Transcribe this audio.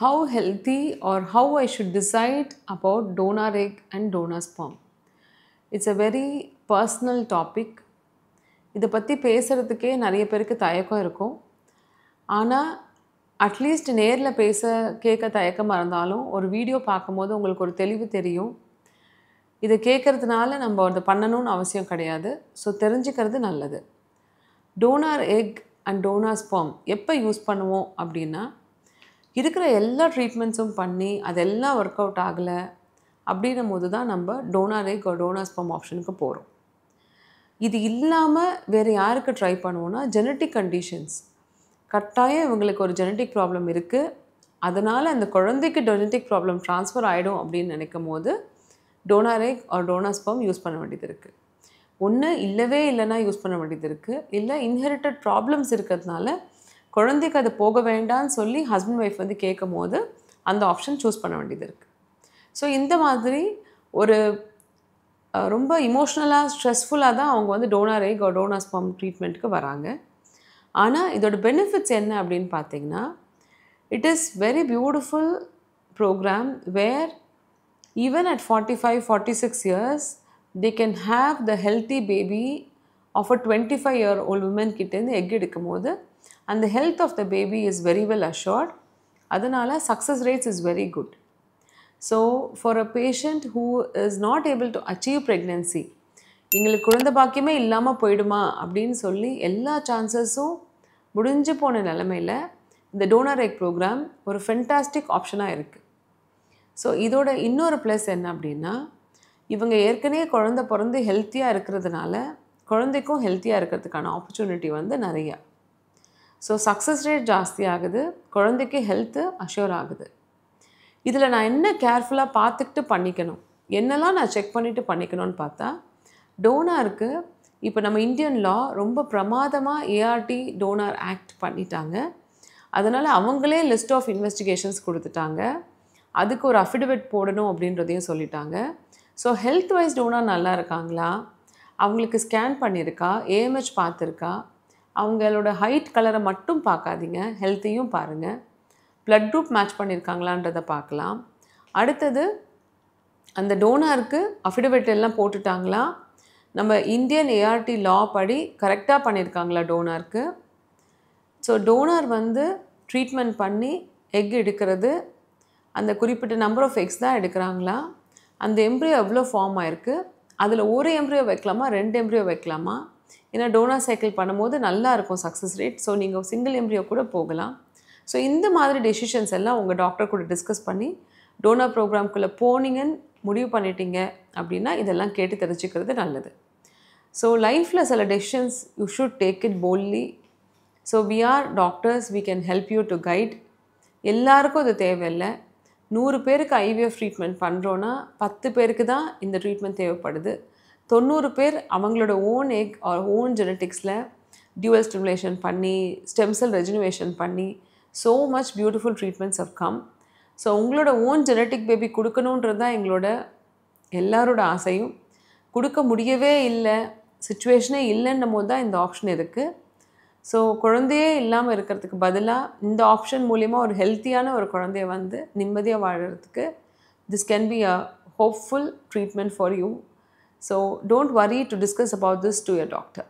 how healthy or how I should decide about donor egg and donor sperm. It's a very personal topic. இதை பற்றி பேசுகிறதுக்கே நிறைய பேருக்கு தயக்கம் இருக்கும். ஆனால் அட்லீஸ்ட் நேரில் பேச கேட்க தயக்கமாக இருந்தாலும் ஒரு வீடியோ பார்க்கும்போது உங்களுக்கு ஒரு தெளிவு தெரியும். இதை கேட்குறதுனால நம்ம அதை பண்ணணும்னு அவசியம் கிடையாது. ஸோ தெரிஞ்சுக்கிறது நல்லது. Donor egg and donor sperm எப்போ யூஸ் பண்ணுவோம் அப்படின்னா, இருக்கிற எல்லா ட்ரீட்மெண்ட்ஸும் பண்ணி அதெல்லாம் ஒர்க் அவுட் ஆகலை அப்படின்னும் போது தான் நம்ம டோனார் எக் ஒரு டோனார் ஸ்பெர்ம் ஆப்ஷனுக்கு போகிறோம். இது இல்லாமல் வேறு யாருக்கு ட்ரை பண்ணுவோன்னா, ஜெனட்டிக் கண்டிஷன்ஸ் கட்டாயம் இவங்களுக்கு ஒரு ஜெனட்டிக் ப்ராப்ளம் இருக்குது, அதனால் அந்த குழந்தைக்கு ஜெனட்டிக் ப்ராப்ளம் ட்ரான்ஸ்ஃபர் ஆகிடும் அப்படின்னு நினைக்கும் போது டோனார் எக் ஒரு டோனார் ஸ்பெர்ம் யூஸ் பண்ண வேண்டியது இருக்குது. ஒன்று இல்லவே இல்லைன்னா யூஸ் பண்ண வேண்டியது இருக்குது, இல்லை இன்ஹெரிட்டட் ப்ராப்ளம்ஸ் இருக்கிறதுனால குழந்தைக்கு அது போக வேண்டான்னு சொல்லி ஹஸ்பண்ட் ஒய்ஃப் வந்து கேட்கும் போது அந்த ஆப்ஷன் சூஸ் பண்ண வேண்டியது இருக்குது. ஸோ இந்த மாதிரி ஒரு ரொம்ப இமோஷ்னலாக ஸ்ட்ரெஸ்ஃபுல்லாக தான் அவங்க வந்து டோனார் எக் ஒரு டோனார் ஸ்பெர்ம் ட்ரீட்மெண்ட்டுக்கு வராங்க. ஆனால் இதோட பெனிஃபிட்ஸ் என்ன அப்படின்னு பார்த்தீங்கன்னா, it is very beautiful program where even at 45-46 years they can have the healthy baby of a 25-year-old woman கிட்டேருந்து எக் எடுக்கும் போது and the health of the baby is very well assured. அதனால் success rates is very good. So for a patient who is not able to achieve pregnancy, எங்களுக்கு குழந்தை பாக்கியமே இல்லாமல் போயிடுமா அப்படின்னு சொல்லி எல்லா சான்சஸும் முடிஞ்சு போன நிலமையில் இந்த டோனார் எக் ப்ரோக்ராம் ஒரு ஃபென்டாஸ்டிக் ஆப்ஷனாக இருக்குது. ஸோ இதோட இன்னொரு ப்ளஸ் என்ன அப்படின்னா, இவங்க ஏற்கனவே குழந்தை பிறந்து ஹெல்த்தியாக இருக்கிறதுனால குழந்தைக்கும் ஹெல்த்தியாக இருக்கிறதுக்கான ஆப்பர்ச்சுனிட்டி வந்து நிறையா. ஸோ சக்ஸஸ் ரேட் ஜாஸ்தி ஆகுது, குழந்தைக்கு ஹெல்த்து அஷ்யூர் ஆகுது. இதில் நான் என்ன கேர்ஃபுல்லாக பார்த்துக்கிட்டு பண்ணிக்கணும், என்னெல்லாம் நான் செக் பண்ணிவிட்டு பண்ணிக்கணும்னு பார்த்தா, டோனாருக்கு இப்போ நம்ம இந்தியன் லா ரொம்ப பிரமாதமாக ஏஆர்டி டோனார் ஆக்ட் பண்ணிட்டாங்க. அதனால் அவங்களே லிஸ்ட் ஆஃப் இன்வெஸ்டிகேஷன்ஸ் கொடுத்துட்டாங்க, அதுக்கு ஒரு அஃபிடவிட் போடணும் அப்படின்றதையும் சொல்லிட்டாங்க. ஸோ ஹெல்த் வைஸ் டோனார் நல்லா இருக்காங்களா, அவங்களுக்கு ஸ்கேன் பண்ணியிருக்கா, ஏஎம்ஹெச் பார்த்துருக்கா, அவங்களோட ஹைட் கலரை மட்டும் பார்க்காதீங்க, ஹெல்த்தையும் பாருங்கள், ப்ளட் குரூப் மேட்ச் பண்ணியிருக்காங்களான்றதை பார்க்கலாம். அடுத்தது அந்த டோனாருக்கு அஃபிடவிட் எல்லாம் போட்டுட்டாங்களா, நம்ம இந்தியன் ஏஆர்டி லா படி கரெக்டாக பண்ணியிருக்காங்களா டோனாருக்கு. ஸோ டோனார் வந்து ட்ரீட்மெண்ட் பண்ணி எக் எடுக்கிறது, அந்த குறிப்பிட்ட நம்பர் ஆஃப் எக்ஸ் தான் எடுக்கிறாங்களா, அந்த எம்ப்ரியோ எவ்வளோ ஃபார்ம் ஆகிருக்கு, அதில் ஒரு எம்ப்ரியோ வைக்கலாமா 2 எம்ப்ரியோ வைக்கலாமா, ஏன்னா டோனார் சைக்கிள் பண்ணும்போது நல்லா இருக்கும் சக்ஸஸ் ரேட். ஸோ நீங்கள் சிங்கிள் எம்ப்ரியோ கூட போகலாம். ஸோ இந்த மாதிரி டெசிஷன்ஸ் எல்லாம் உங்கள் டாக்டர் கூட டிஸ்கஸ் பண்ணி டோனார் ப்ரோக்ராம்குள்ளே போனீங்கன்னு முடிவு பண்ணிட்டீங்க அப்படின்னா இதெல்லாம் கேட்டு தெரிஞ்சுக்கிறது நல்லது. ஸோ லைஃப்பில் சில decisions you should take it boldly. So we are doctors, we can help you to guide. எல்லாருக்கும் இது தேவையில்லை. 100 பேருக்கு ஐவிஎஃப் ட்ரீட்மெண்ட் பண்ணுறோன்னா 10 பேருக்கு தான் இந்த ட்ரீட்மெண்ட் தேவைப்படுது. 90 பேர் அவங்களோட ஓன் எக் ஆர் ஓன் ஜெனட்டிக்ஸில் டியூவல் ஸ்டிமுலேஷன் பண்ணி ஸ்டெம் செல் ரெஜினுவேஷன் பண்ணி so much beautiful treatments have come. So உங்களோட ஓன் ஜெனட்டிக் பேபி கொடுக்கணுன்றது தான் எங்களோட எல்லாரோட ஆசையும். கொடுக்க முடியவே இல்லை, சிச்சுவேஷனே இல்லைன்னும் போது தான் இந்த ஆப்ஷன் இருக்குது. ஸோ குழந்தையே இல்லாமல் இருக்கிறதுக்கு பதிலாக இந்த ஆப்ஷன் மூலிமா ஒரு ஹெல்த்தியான ஒரு குழந்தைய வந்து நிம்மதியாக வாழறதுக்கு this can be a hopeful treatment for you. So don't worry to discuss about this to your doctor.